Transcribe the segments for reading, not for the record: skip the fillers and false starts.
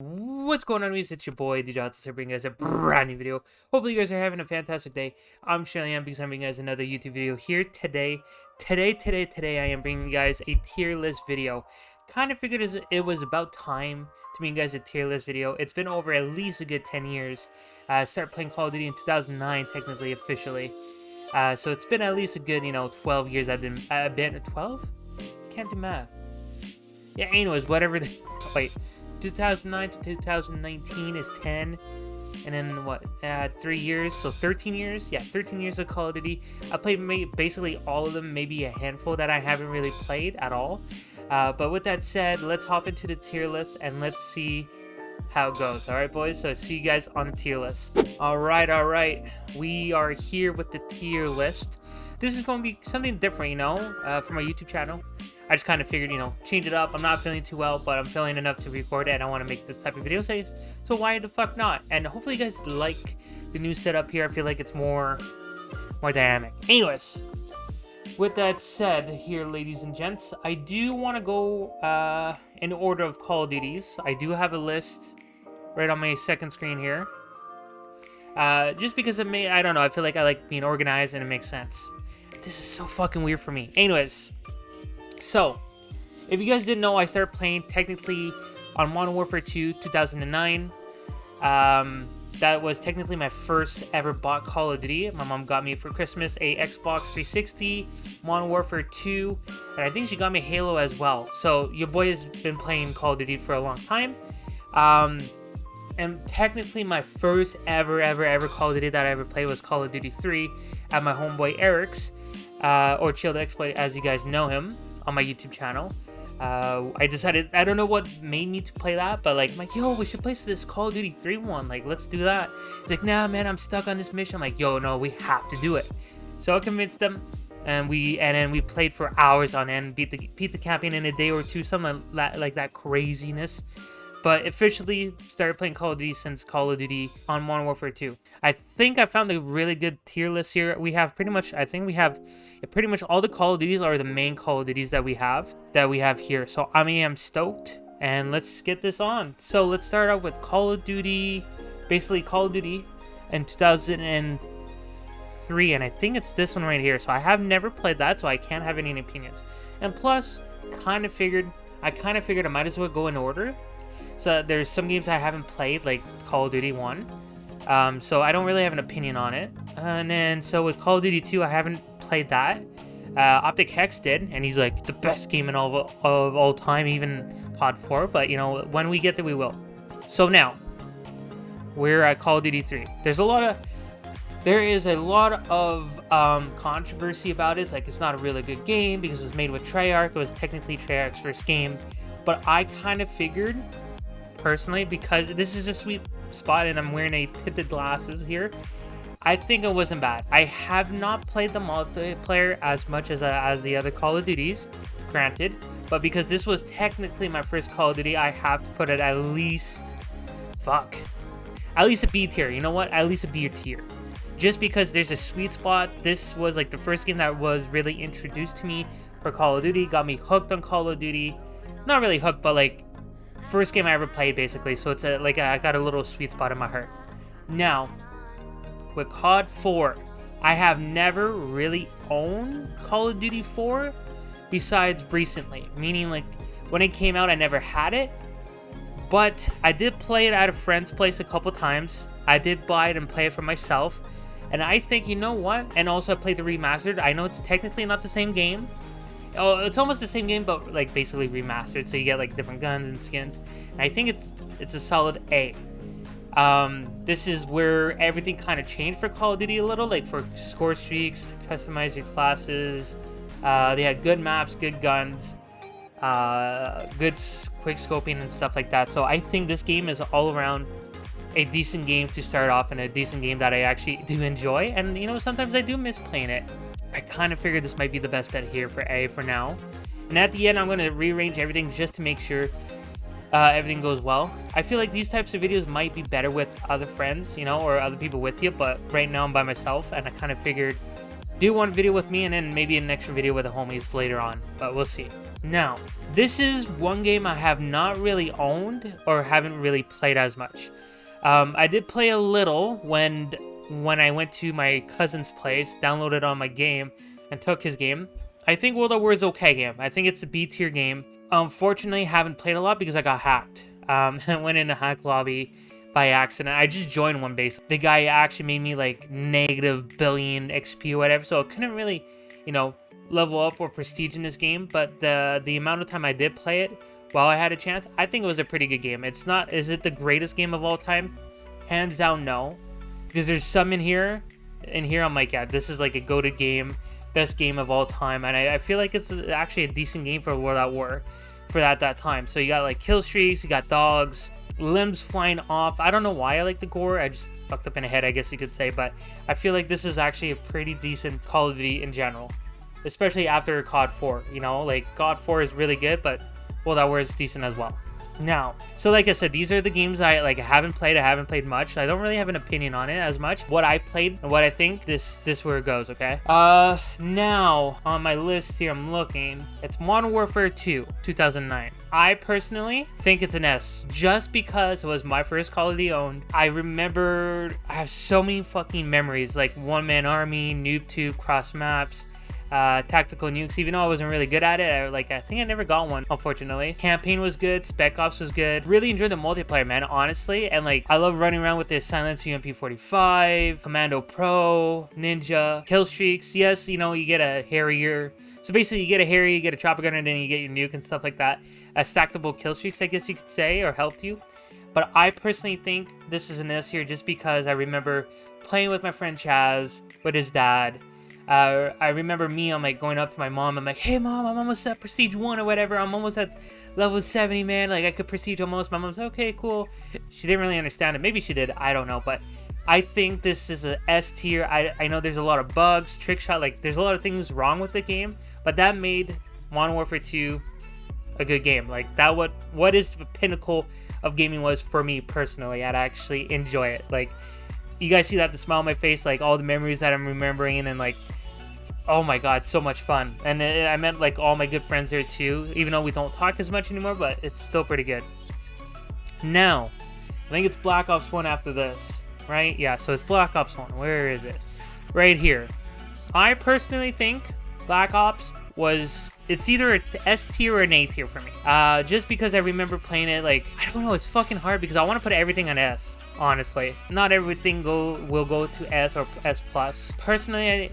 What's going on, guys? It's your boy, DJ Hudson, here bringing you guys a brand new video. Hopefully, you guys are having a fantastic day. I'm sure I am because I'm bringing you guys another YouTube video here today. Today, I am bringing you guys a tier list video. Kind of figured it was about time to bring you guys a tier list video. It's been over at least a good 10 years. I started playing Call of Duty in 2009, technically, officially. So it's been at least a good, 12 years I've been 12? Can't do math. Yeah, anyways, whatever. Wait. 2009 to 2019 is 10, and then what, 3 years, so 13 years. Yeah, 13 years of Call of Duty. I played basically all of them, maybe a handful that I haven't really played at all. But with that said, let's hop into the tier list and let's see how it goes. All right, boys, so see you guys on the tier list. All right, we are here with the tier list. This is going to be something different, for my YouTube channel. I just kind of figured, change it up. I'm not feeling too well, but I'm feeling enough to record it, and I want to make this type of video, so why the fuck not? And hopefully you guys like the new setup here. I feel like it's more dynamic. Anyways, with that said here, ladies and gents, I do want to go in order of Call of Duties. I do have a list right on my second screen here. Just because I don't know, I feel like I like being organized and it makes sense. This is so fucking weird for me. Anyways. So, if you guys didn't know, I started playing technically on Modern Warfare 2 2009. That was technically my first ever bought Call of Duty. My mom got me for Christmas a Xbox 360, Modern Warfare 2, and I think she got me Halo as well. So, your boy has been playing Call of Duty for a long time. And technically my first ever Call of Duty that I ever played was Call of Duty 3 at my homeboy Eric's, or Chill the Exploit as you guys know him, on my YouTube channel. I decided, I don't know what made me to play that, but I'm like, yo, we should play this Call of Duty 3 one, let's do that. He's like, nah man, I'm stuck on this mission. I'm like, yo, no, we have to do it. So I convinced them, and then we played for hours on end, beat the campaign in a day or two, something like that craziness. But officially started playing Call of Duty since Call of Duty on Modern Warfare 2. I think I found a really good tier list here. We have pretty much all the Call of Duties are the main Call of Duties that we have here. So I am stoked, and let's get this on. So let's start off with Call of Duty, basically Call of Duty in 2003, and I think it's this one right here. So I have never played that, so I can't have any opinions. And plus, I kind of figured I might as well go in order. So there's some games I haven't played, like Call of Duty 1. So I don't really have an opinion on it. And then, so with Call of Duty 2, I haven't played that. Optic Hex did, and he's like the best game in of all time, even COD 4. But, when we get there, we will. So now, we're at Call of Duty 3. There is a lot of controversy about it. It's like, it's not a really good game because it was made with Treyarch. It was technically Treyarch's first game. But I kind of figured, personally, because this is a sweet spot and I'm wearing a tinted glasses here, I think it wasn't bad. I have not played the multiplayer as much as the other Call of Duties, granted, but because this was technically my first Call of Duty, I have to put it at least a B tier. You know what? At least a B tier. Just because there's a sweet spot. This was like the first game that was really introduced to me for Call of Duty, got me hooked on Call of Duty. Not really hooked, but first game I ever played, basically. So it's I got a little sweet spot in my heart. Now, with COD 4, I have never really owned Call of Duty 4 besides recently. Meaning, when it came out, I never had it. But I did play it at a friend's place a couple times. I did buy it and play it for myself. And I think, you know what? And also I played the remastered. I know it's technically not the same game. Oh, it's almost the same game, but basically remastered, so you get different guns and skins. And I think it's a solid A. This is where everything kind of changed for Call of Duty a little, for score streaks, customize your classes. They had good maps, good guns, good quick scoping and stuff like that. So I think this game is all around a decent game to start off, and a decent game that I actually do enjoy. And sometimes I do miss playing it. I kind of figured this might be the best bet here for A for now. And at the end, I'm going to rearrange everything just to make sure everything goes well. I feel like these types of videos might be better with other friends, or other people with you. But right now I'm by myself, and I kind of figured do one video with me and then maybe an extra video with the homies later on. But we'll see. Now, this is one game I have not really owned or haven't really played as much. I did play a little when I went to my cousin's place, downloaded on my game, and took his game. I think World at War is okay game. I think it's a B tier game. Unfortunately, haven't played a lot because I got hacked. I went in a hack lobby by accident. I just joined one base. The guy actually made me like negative billion XP or whatever, so I couldn't really, level up or prestige in this game. But the amount of time I did play it while I had a chance, I think it was a pretty good game. It's not, is it the greatest game of all time? Hands down, no. Because there's some in here I'm like, yeah, this is like a go-to game, best game of all time. And I feel like it's actually a decent game for World at War for that time. So you got like kill streaks, you got dogs, limbs flying off. I don't know why I like the gore. I just fucked up in the head, I guess you could say. But I feel like this is actually a pretty decent Call of Duty in general, especially after COD 4. Like COD 4 is really good, but World at War is decent as well. Now, so like I said, these are the games I haven't played much. So I don't really have an opinion on it as much. What I played and what I think, this where it goes, okay? Now on my list here, I'm looking. It's Modern Warfare 2, 2009. I personally think it's an S, just because it was my first Call of Duty owned. I have so many fucking memories, like One Man Army, Noob Tube, Cross Maps, tactical nukes. Even though I wasn't really good at it, I think I never got one, unfortunately. Campaign was good, Spec Ops was good. Really enjoyed the multiplayer, man, honestly. And I love running around with the Silencio MP45, Commando Pro, Ninja, kill streaks. Yes, you get a Harrier. So basically, you get a Harrier, you get a chopper gun, and then you get your nuke and stuff like that. Stackable kill streaks, I guess you could say, or helped you. But I personally think this is an S here just because I remember playing with my friend Chaz, with his dad. I remember I'm going up to my mom. I'm like, hey mom, I'm almost at prestige 1 or whatever. I'm almost at level 70, man. I could prestige almost. My mom's like, okay, cool. She didn't really understand it. Maybe she did. I don't know. But I think this is a S tier. I know there's a lot of bugs, trick shot. There's a lot of things wrong with the game. But that made Modern Warfare 2 a good game. What is the pinnacle of gaming was for me personally. I'd actually enjoy it. You guys see that, the smile on my face, all the memories that I'm remembering, and oh my god, so much fun. And I met all my good friends there too, even though we don't talk as much anymore, but it's still pretty good. Now, I think it's Black Ops 1 after this, right? Yeah, so it's Black Ops 1. Where is it? Right here. I personally think Black Ops it's either an S tier or an A tier for me. Just because I remember playing it, I don't know, it's fucking hard because I want to put everything on S. Honestly, not everything will go to S or S plus. Personally,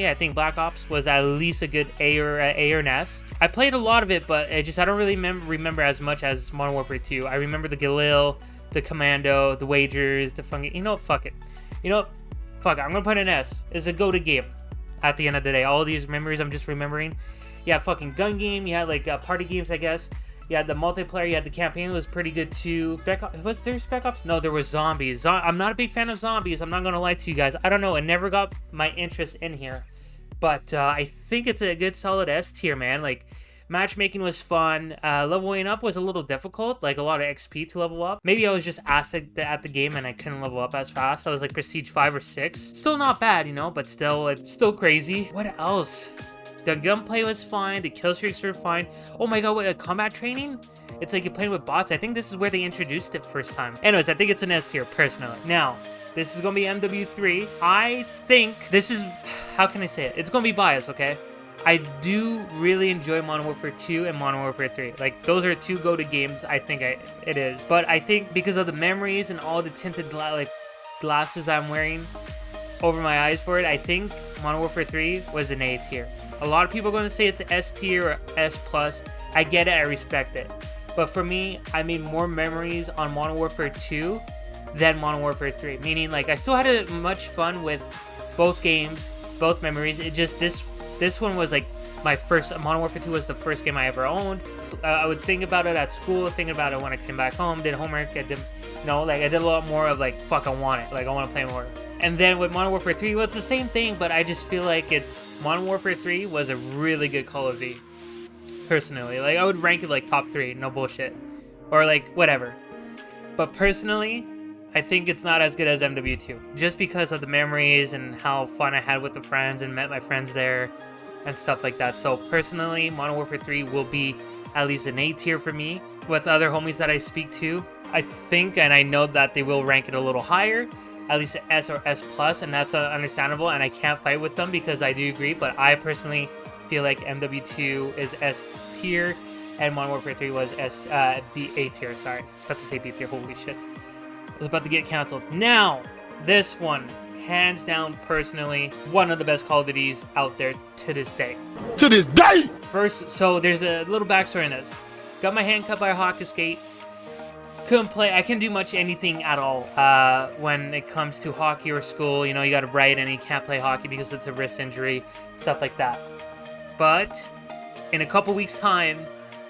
I think Black Ops was at least a good A or an S. I played a lot of it, but I don't really remember as much as Modern Warfare 2. I remember the Galil, the Commando, the Wagers, the fuck it. Fuck it. Fuck it. I'm gonna put an S. It's a go-to game. At the end of the day, all these memories I'm just remembering. Yeah, fucking gun game. You had party games, I guess. You had the multiplayer, you had the campaign, was pretty good too. Was there Spec Ops? No, there was zombies. I'm not a big fan of zombies, I'm not gonna lie to you guys. I don't know, it never got my interest in here. But I think it's a good solid S tier, man. Matchmaking was fun. Leveling up was a little difficult, a lot of XP to level up. Maybe I was just asked at the game and I couldn't level up as fast. I was prestige 5 or 6. Still not bad, but still, it's still crazy. What else? The gunplay was fine, the kill streaks were fine. Oh my god, what, combat training? It's you're playing with bots. I think this is where they introduced it first time. Anyways, I think it's an S tier, personally. Now, this is gonna be MW3. I think this is, how can I say it? It's gonna be biased, okay? I do really enjoy Modern Warfare 2 and Modern Warfare 3. Those are two go-to games, I think it is. But I think because of the memories and all the tinted glasses that I'm wearing over my eyes for it, I think Modern Warfare 3 was an A tier. A lot of people are going to say it's S tier or S plus. I get it, I respect it. But for me, I made more memories on Modern Warfare 2 than Modern Warfare 3. Meaning, I still had much fun with both games, both memories. It just, this one was my first, Modern Warfare 2 was the first game I ever owned. I would think about it at school, think about it when I came back home, did homework, I did a lot more of fuck, I want it. I want to play more. And then with Modern Warfare 3, well, it's the same thing, but I just feel Modern Warfare 3 was a really good Call of Duty, personally. I would rank it top 3, no bullshit. Or whatever. But personally, I think it's not as good as MW2. Just because of the memories and how fun I had with the friends and met my friends there. and stuff like that. So personally, Modern Warfare 3 will be at least an A tier for me. With other homies that I speak to, I think and I know that they will rank it a little higher, at least an S or S plus, and that's understandable, and I can't fight with them because I do agree, but I personally feel like MW2 is S tier and Modern Warfare 3 was B A tier. Sorry, I was about to say B tier. Holy shit, I was about to get canceled. Now this one, hands down, personally, one of the best Call of Duties out there to this day. To this day! First, so there's a little backstory in this. Got my hand cut by a hockey skate. Couldn't play. I can't do much anything at all when it comes to hockey or school. You know, you got to write and you can't play hockey because it's a wrist injury, stuff like that. But in a couple weeks' time,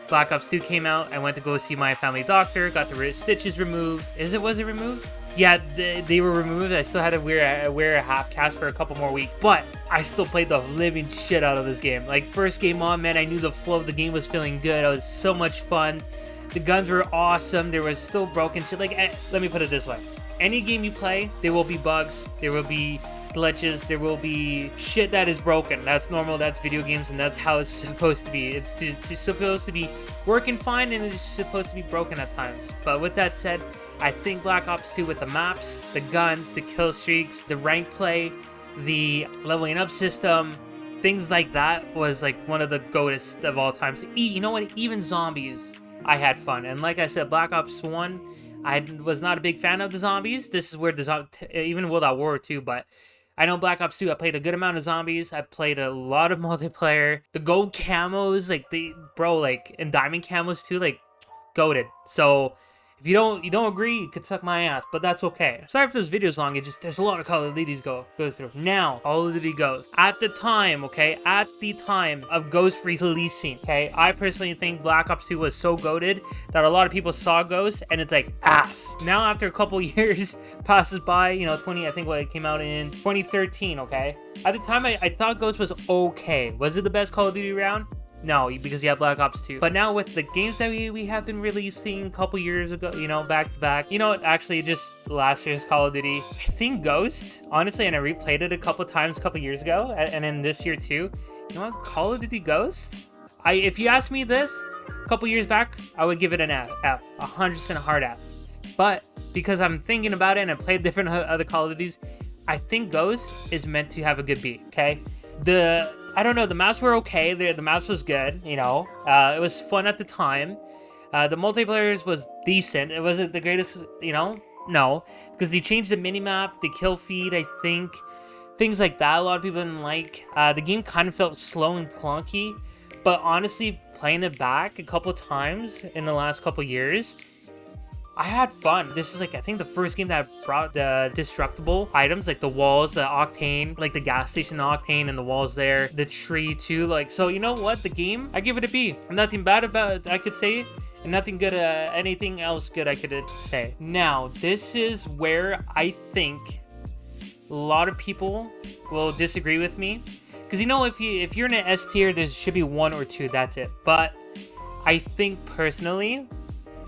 Black Ops 2 came out. I went to go see my family doctor, got the wrist stitches removed. Was it removed? Yeah, they were removed. I still had to wear a half cast for a couple more weeks, but I still played the living shit out of this game. Like, first game on, man, I knew the flow of the game was feeling good. It was so much fun. The guns were awesome. There was still broken shit. Like, let me put it this way. Any game you play, there will be bugs. There will be glitches. There will be shit that is broken. That's normal. That's video games, and that's how it's supposed to be. It's supposed to be working fine, and it's supposed to be broken at times. But with that said, I think Black Ops 2 with the maps, the guns, the kill streaks, the rank play, the leveling up system, things like that was like one of the goatest of all times. You know what? Even zombies, I had fun. And like I said, Black Ops 1, I was not a big fan of the zombies. This is where even World at War 2, but I know Black Ops 2, I played a good amount of zombies. I played a lot of multiplayer. The gold camos, like and diamond camos too, like goated. So if you don't agree, you could suck my ass, but that's okay. Sorry if this video's long, there's a lot of Call of Duty goes through. Now, Call of Duty Ghost. At the time, okay, at the time of Ghost releasing, okay, I personally think Black Ops 2 was so goated that a lot of people saw Ghost, and it's like, ass. Now, after a couple years passes by, you know, I think it came out in 2013, okay? At the time, I thought Ghost was okay. Was it the best Call of Duty round? No, because you have Black Ops 2. But now with the games that we have been releasing a couple years ago, you know, back to back, you know what, actually just last year's Call of Duty, I think Ghost, honestly, and I replayed it a couple times a couple years ago, and then this year too, you know what, Call of Duty Ghost, if you asked me this a couple years back, I would give it an F, 100% hard F. But because I'm thinking about it and I played different other Call of Duties, I think Ghost is meant to have a good beat, okay? I don't know, the maps were okay, the maps was good, you know, it was fun at the time, the multiplayer was decent, it wasn't the greatest, you know, no, because they changed the minimap, the kill feed, I think, things like that, a lot of people didn't like, the game kind of felt slow and clunky, but honestly, playing it back a couple times in the last couple years, I had fun. This is like, I think the first game that brought the destructible items, like the walls, the octane, like the gas station octane and the walls there, the tree too. Like, so you know what? The game, I give it a B. Nothing bad about it, I could say, and nothing good, anything else good I could say. Now, this is where I think a lot of people will disagree with me. Because you know, if you're in an S tier, there should be 1 or 2, that's it. But I think personally,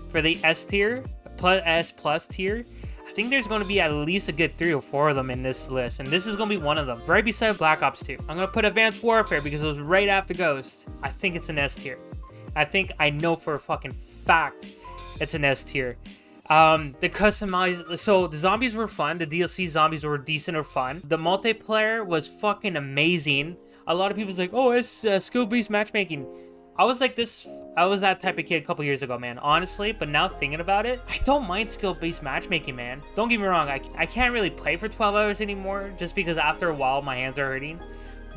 for the S tier, S plus tier, I think there's going to be at least a good 3 or 4 of them in this list, and this is going to be one of them, right beside Black Ops 2. I'm going to put Advanced Warfare because it was right after Ghost. I think it's an S tier. I know for a fucking fact it's an S tier. The customized, so the zombies were fun, the DLC zombies were decent or fun. The multiplayer was fucking amazing. A lot of people's like, oh, it's skill-based matchmaking. I was that type of kid a couple years ago, man, honestly, but now thinking about it, I don't mind skill-based matchmaking, man. Don't get me wrong, I can't really play for 12 hours anymore, just because after a while my hands are hurting.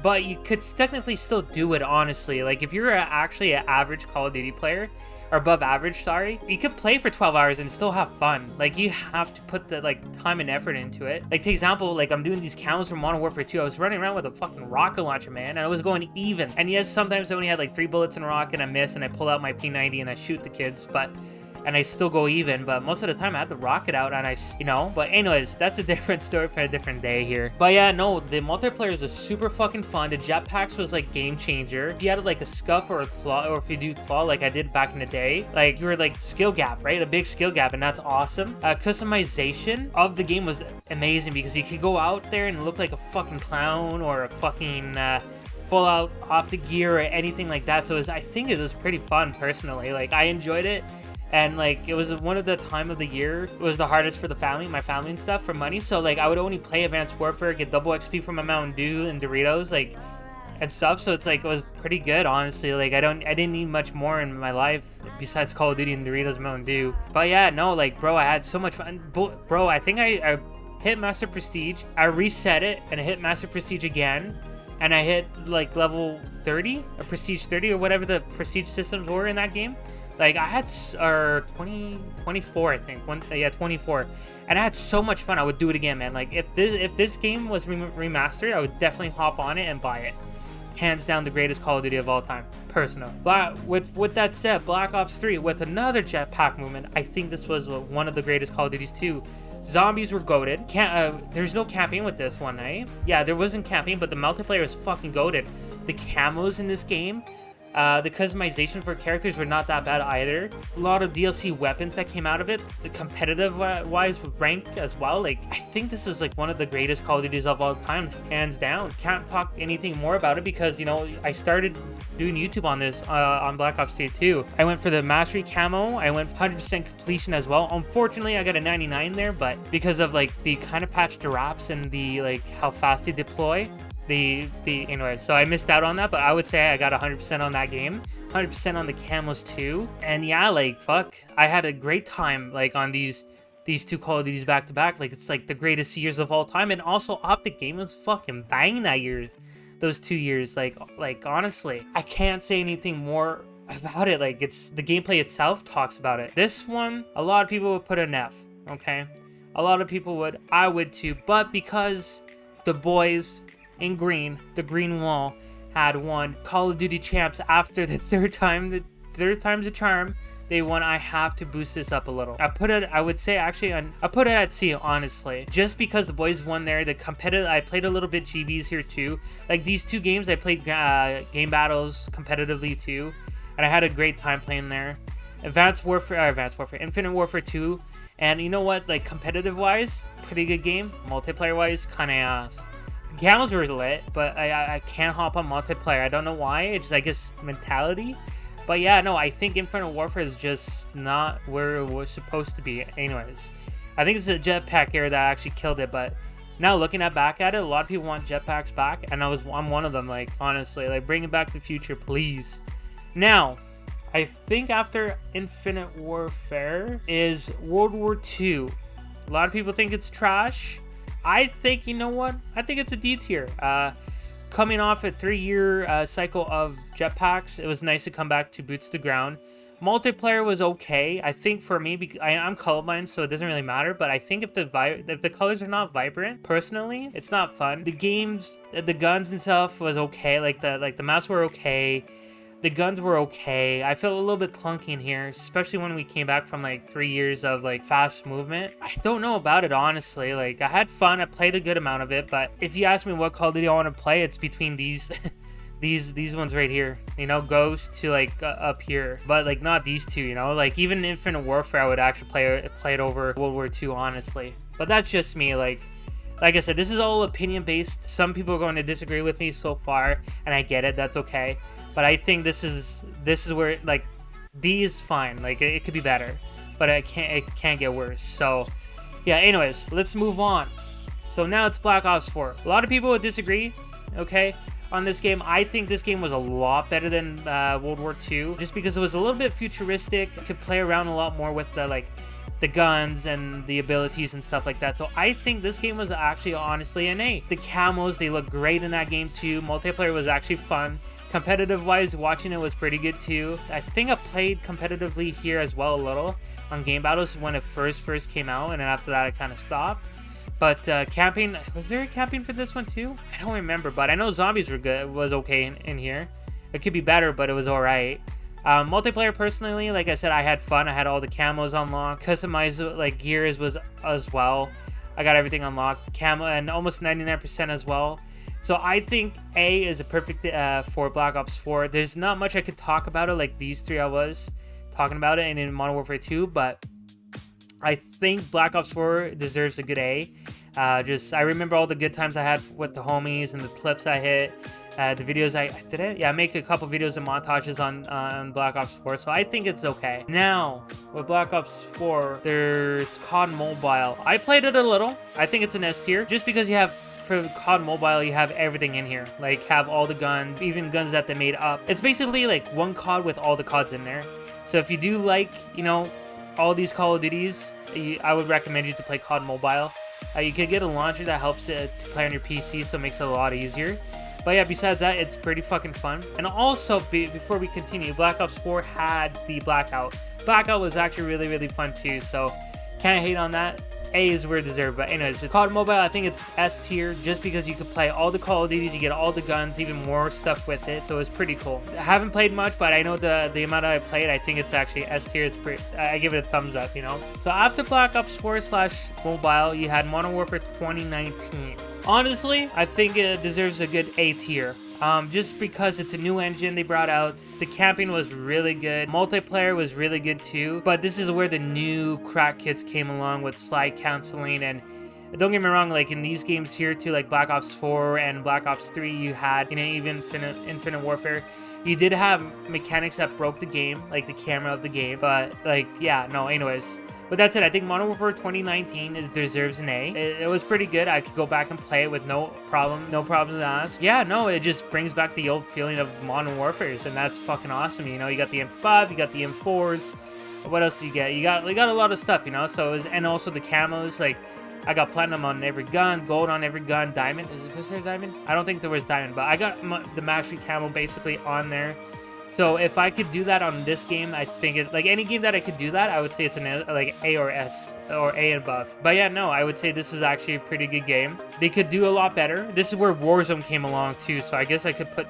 But you could technically still do it, honestly. Like, if you're actually an average Call of Duty player, or above average, sorry, you could play for 12 hours and still have fun. Like, you have to put the, like, time and effort into it. Like, take example, like, I'm doing these cams from Modern Warfare 2. I was running around with a fucking rocket launcher, man, and I was going even. And yes, sometimes I only had, like, 3 bullets in a rocket, and I miss, and I pull out my P90 and I shoot the kids, and I still go even, but most of the time I had the rocket out and you know, but anyways, that's a different story for a different day here. But yeah, no, the multiplayer was super fucking fun. The jetpacks was like game changer. If you had like a scuff or a claw, or if you do claw like I did back in the day, like you were like skill gap, right? A big skill gap, and that's awesome. Customization of the game was amazing because you could go out there and look like a fucking clown or a fucking full out optic gear or anything like that. So I think it was pretty fun personally. Like, I enjoyed it. And like, it was one of the time of the year, it was the hardest for my family and stuff, for money. So like, I would only play Advanced Warfare, get double XP from a Mountain Dew and Doritos, like, and stuff. So it's like, it was pretty good, honestly. Like, I didn't need much more in my life besides Call of Duty and Doritos and Mountain Dew. But yeah, no, like, bro, I had so much fun. Bro, I think I hit Master Prestige, I reset it, and I hit Master Prestige again, and I hit like level 30, or Prestige 30, or whatever the Prestige systems were in that game. Like, I had 24, I think. 24. And I had so much fun. I would do it again, man. Like, if this game was remastered, I would definitely hop on it and buy it. Hands down, the greatest Call of Duty of all time, personal. But with that said, Black Ops 3 with another jetpack movement, I think this was one of the greatest Call of Duties too. Zombies were goated. There's no camping with this one, eh? Yeah, there wasn't camping, but the multiplayer is fucking goated. The camos in this game, the customization for characters were not that bad either. A lot of DLC weapons that came out of it. The competitive wise rank as well. Like, I think this is like one of the greatest Call of Duties of all time, hands down. Can't talk anything more about it because, you know, I started doing YouTube on this on Black Ops 3 too. I went for the Mastery camo. I went 100% completion as well. Unfortunately, I got a 99 there, but because of like the kind of patched drops and the like how fast they deploy, anyway, so I missed out on that, but I would say I got 100% on that game, 100% on the camos too. And yeah, like, fuck, I had a great time like on these two Call of Duties back to back. Like, it's like the greatest years of all time. And also, Optic Game was fucking banging that year, those 2 years. Like honestly, I can't say anything more about it. Like, it's the gameplay itself talks about it. This one, a lot of people would put an F, okay? A lot of people would, I would too, but because the boys in green, the green wall, had won Call of Duty champs after the third time's a charm, they won. I have to boost this up a little. I put it, I would say actually, I put it at C, honestly, just because the boys won there. The competitive, I played a little bit GBs here too. Like, these two games, I played game battles competitively too, and I had a great time playing there. Infinite Warfare 2, and you know what? Like, competitive wise, pretty good game. Multiplayer wise, kind of ass. Camos were lit, but I can't hop on multiplayer. I don't know why. It's just, I guess, mentality. But yeah, no, I think Infinite Warfare is just not where it was supposed to be. Anyways, I think it's the jetpack era that actually killed it. But now looking back at it, a lot of people want jetpacks back, and I'm one of them. Like, honestly, like, bring it back to the future, please. Now, I think after Infinite Warfare is World War II. A lot of people think it's trash. I think, you know what? I think it's a D tier. Coming off a 3-year cycle of jetpacks, it was nice to come back to boots to the ground. Multiplayer was okay. I think for me, because I'm colorblind, so it doesn't really matter. But I think if the colors are not vibrant, personally, it's not fun. The games, the guns and stuff was okay. Like the maps were okay. The guns were okay. I felt a little bit clunky in here, especially when we came back from like 3 years of like fast movement. I don't know about it, honestly. Like, I had fun. I played a good amount of it, but if you ask me what Call of Duty I want to play, it's between these these ones right here. You know, Ghost to like up here, but like not these two. You know, like even Infinite Warfare, I would actually play it over World War II, honestly. But that's just me. Like I said, this is all opinion based. Some people are going to disagree with me so far, and I get it. That's okay. But I think this is where, like, D is fine. Like, it could be better, but it can't get worse. So yeah, anyways, let's move on. So now it's Black Ops 4. A lot of people would disagree, okay, on this game. I think this game was a lot better than World War II, just because it was a little bit futuristic. You could play around a lot more with the guns and the abilities and stuff like that. So I think this game was actually honestly an A. The camos, they look great in that game too. Multiplayer was actually fun. Competitive wise, watching it was pretty good too. I think I played competitively here as well a little on game battles when it first came out, and then after that I kind of stopped. But camping, was there a camping for this one too? I don't remember, but I know zombies were good. It was okay in here. It could be better, but it was alright. Multiplayer, personally, like I said, I had fun. I had all the camos unlocked. Customized like gears was as well. I got everything unlocked. Camo and almost 99% as well. So I think A is a perfect for Black Ops 4. There's not much I could talk about it like these three I was talking about it and in Modern Warfare 2, but I think Black Ops 4 deserves a good A. I remember all the good times I had with the homies and the clips I hit. The videos I make a couple videos and montages on Black Ops 4, so I think it's okay. Now with Black Ops 4, there's COD Mobile. I played it a little. I think it's an S tier, just because you have, for COD Mobile, you have everything in here. Like, have all the guns, even guns that they made up. It's basically like one COD with all the CODs in there. So if you do like, you know, all these Call of Duties, I would recommend you to play COD Mobile. You could get a launcher that helps it to play on your PC, so it makes it a lot easier. But yeah, besides that, it's pretty fucking fun. And also, before we continue, Black Ops 4 had the Blackout. Blackout was actually really, really fun too, so can't hate on that. A is where it deserved. But anyways, COD Mobile, I think it's S tier, just because you could play all the Call of Duties, you get all the guns, even more stuff with it, so it's pretty cool. I haven't played much, but I know the amount that I played, I think it's actually S tier. It's pretty, I give it a thumbs up, you know. So after Black Ops 4/Mobile, you had Modern Warfare 2019. Honestly, I think it deserves a good A tier. Just because it's a new engine they brought out. The camping was really good. Multiplayer was really good too. But this is where the new crack kits came along with slide counseling. And don't get me wrong, like in these games here too, like Black Ops 4 and Black Ops 3, you had, you know, even Infinite Warfare, you did have mechanics that broke the game, like the camera of the game. But like, yeah, no, anyways. But that's it. I think Modern Warfare 2019 deserves an A. It was pretty good. I could go back and play it with no problem to ask. Yeah, no, it just brings back the old feeling of Modern Warfares, and that's fucking awesome. You know, you got the M5, you got the M4s. What else do you get? You got a lot of stuff, you know. So and also the camos. Like, I got platinum on every gun, gold on every gun, diamond. Was there diamond? I don't think there was diamond, but I got the mastery camo basically on there. So if I could do that on this game, I think it, like any game that I could do that, I would say it's an like A or S or A and above. But yeah, no, I would say this is actually a pretty good game. They could do a lot better. This is where Warzone came along too, so I guess I could put.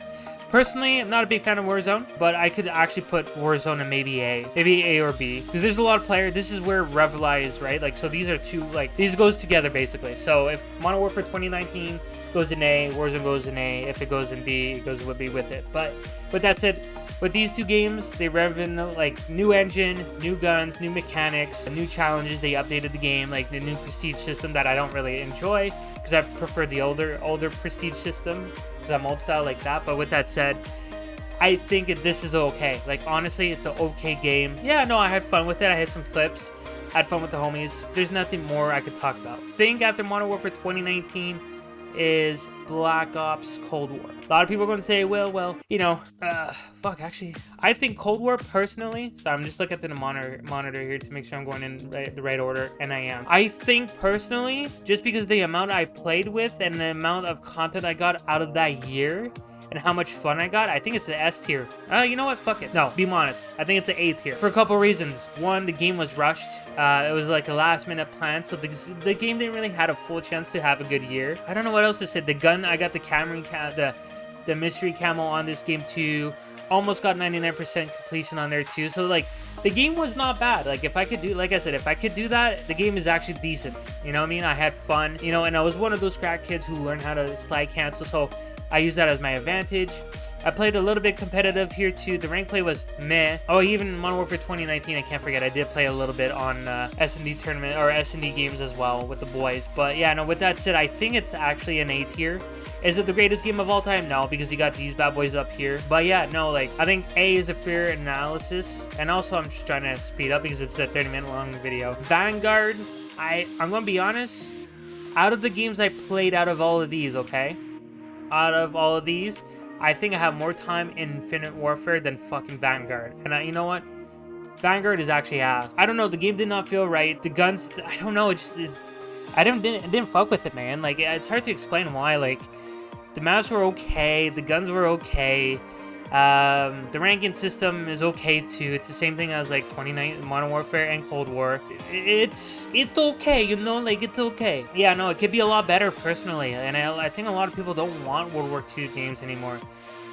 Personally, I'm not a big fan of Warzone, but I could actually put Warzone in maybe A or B, because there's a lot of players. This is where Revli is, right? Like, so these are two, like, these goes together basically. So if Modern Warfare 2019 goes in A, Warzone goes in A. If it goes in B, it goes with B with it. But that's it. With these two games, they rev in like new engine, new guns, new mechanics, new challenges. They updated the game, like the new prestige system that I don't really enjoy, because I prefer the older prestige system, because I'm old style like that. But with that said, I think this is okay. Like, honestly, it's an okay game. Yeah, no, I had fun with it. I had some clips. I had fun with the homies. There's nothing more I could talk about. I think after Modern Warfare 2019 is Black Ops Cold War. A lot of people are going to say, well, you know, fuck, actually, I think Cold War personally, so I'm just looking at the monitor here to make sure I'm going in the right order, and I am. I think personally, just because of the amount I played with and the amount of content I got out of that year, and how much fun I got, I think it's an S tier. You know what? Fuck it. No, be honest. I think it's an A tier. For a couple reasons. One, the game was rushed. It was like a last minute plan, so the game didn't really have a full chance to have a good year. I don't know what else to say. The gun, I got the mystery camo on this game too. Almost got 99% completion on there too. So like, the game was not bad. Like, if I could do, like I said, if I could do that, the game is actually decent. You know what I mean? I had fun, you know, and I was one of those crack kids who learned how to slide cancel, so I use that as my advantage. I played a little bit competitive here too. The rank play was meh. Oh, even Modern Warfare 2019, I can't forget, I did play a little bit on S&D tournament or S&D games as well with the boys. But yeah, no, with that said, I think it's actually an A tier. Is it the greatest game of all time? No, because you got these bad boys up here. But yeah, no, like, I think A is a fair analysis. And also, I'm just trying to speed up because it's a 30-minute long video. Vanguard, I'm going to be honest, out of the games I played out of all of these, okay? Out of all of these, I think I have more time in Infinite Warfare than fucking Vanguard. And you know what? Vanguard is actually ass. I don't know, the game did not feel right. The guns, I don't know, I didn't fuck with it, man. Like, it's hard to explain why. Like, the maps were okay, the guns were okay. The ranking system is okay too. It's the same thing as like 2019 Modern Warfare and Cold War. It's okay, you know, like, it's okay. Yeah, no, it could be a lot better personally, and I think a lot of people don't want World War II games anymore.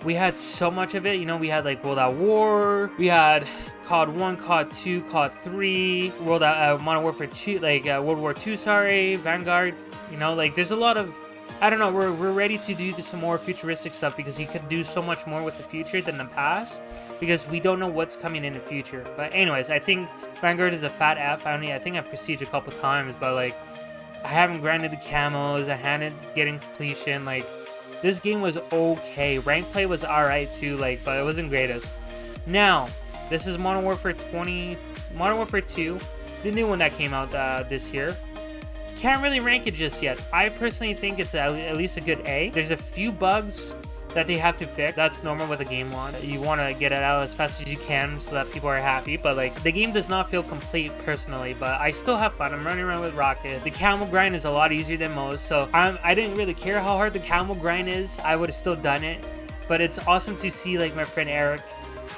We had so much of it, you know. We had like World at War, we had COD 1, COD 2, COD 3, Modern Warfare 2, like World War 2, sorry, Vanguard. You know, like, there's a lot of, I don't know, we're ready to do some more futuristic stuff, because you can do so much more with the future than the past, because we don't know what's coming in the future. But anyways, I think Vanguard is a fat F. I think I've prestige a couple times, but like, I haven't grinded the camos, I haven't getting completion. Like, This game was okay. Rank play was alright too, like, but it wasn't greatest. Now, this is Modern Warfare 2, the new one that came out this year. Can't really rank it just yet. I personally think it's at least a good A. There's a few bugs that they have to fix. That's normal with a game launch. You want to get it out as fast as you can so that people are happy, but like the game does not feel complete personally, but I still have fun. I'm running around with Rocket. The camel grind is a lot easier than most, so I didn't really care how hard the camel grind is. I would have still done it, but it's awesome to see like my friend Eric.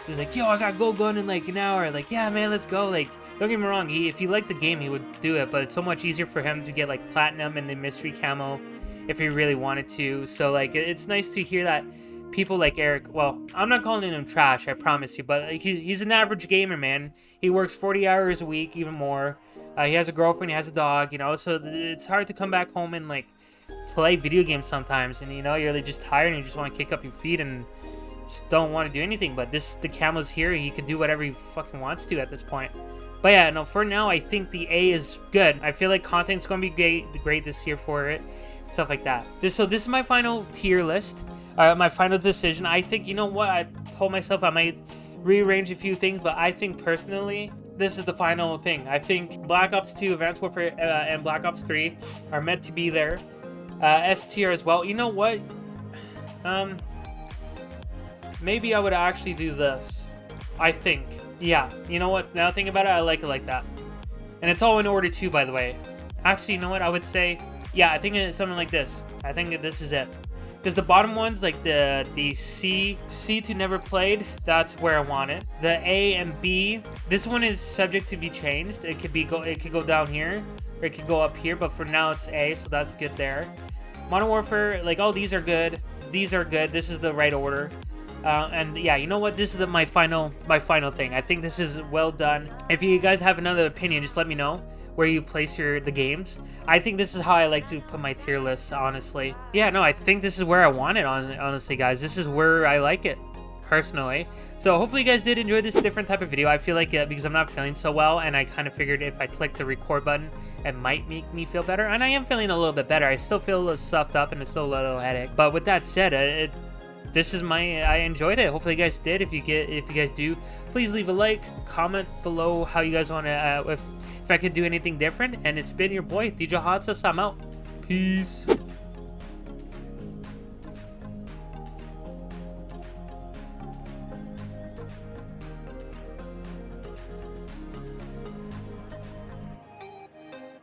He's like, yo, I got gold gun in like an hour. Like, yeah, man, let's go. Like, don't get me wrong. If he liked the game, he would do it, but it's so much easier for him to get like platinum and the mystery camo if he really wanted to. So like, it's nice to hear that people like Eric, well, I'm not calling him trash, I promise you, but like, he's an average gamer, man. He works 40 hours a week, even more. He has a girlfriend, he has a dog, you know, so it's hard to come back home and like play video games sometimes, and you know, you're like, just tired and you just want to kick up your feet and just don't want to do anything. But the camo's here, he can do whatever he fucking wants to at this point. But yeah, no, for now, I think the A is good. I feel like content's going to be great this year for it. Stuff like that. So this is my final tier list. My final decision. I think, you know what? I told myself I might rearrange a few things, but I think personally, this is the final thing. I think Black Ops 2, Advanced Warfare, and Black Ops 3 are meant to be there. S tier as well. You know what? Maybe I would actually do this. I think. Yeah, you know what? Now thinking about it, I like it like that. And it's all in order too, by the way. Actually, you know what? I would say, yeah, I think it's something like this. I think that this is it. Because the bottom ones, like the C to never played, that's where I want it. The A and B, this one is subject to be changed. It could go down here, or it could go up here. But for now, it's A, so that's good there. Modern Warfare, like, all these are good. These are good. This is the right order. And yeah, you know what? This is my final thing. I think this is well done. If you guys have another opinion, just let me know where you place the games. I think this is how I like to put my tier lists, honestly. Yeah, no, I think this is where I want it, honestly, guys. This is where I like it, personally. So hopefully you guys did enjoy this different type of video. I feel like because I'm not feeling so well, and I kind of figured if I click the record button, it might make me feel better. And I am feeling a little bit better. I still feel a little stuffed up and it's still a little headache. But with that said, I enjoyed it. Hopefully you guys did. If you guys do, please leave a like, comment below how you guys want to, if I could do anything different. And it's been your boy, DJ Hot Sauce. I'm out. Peace.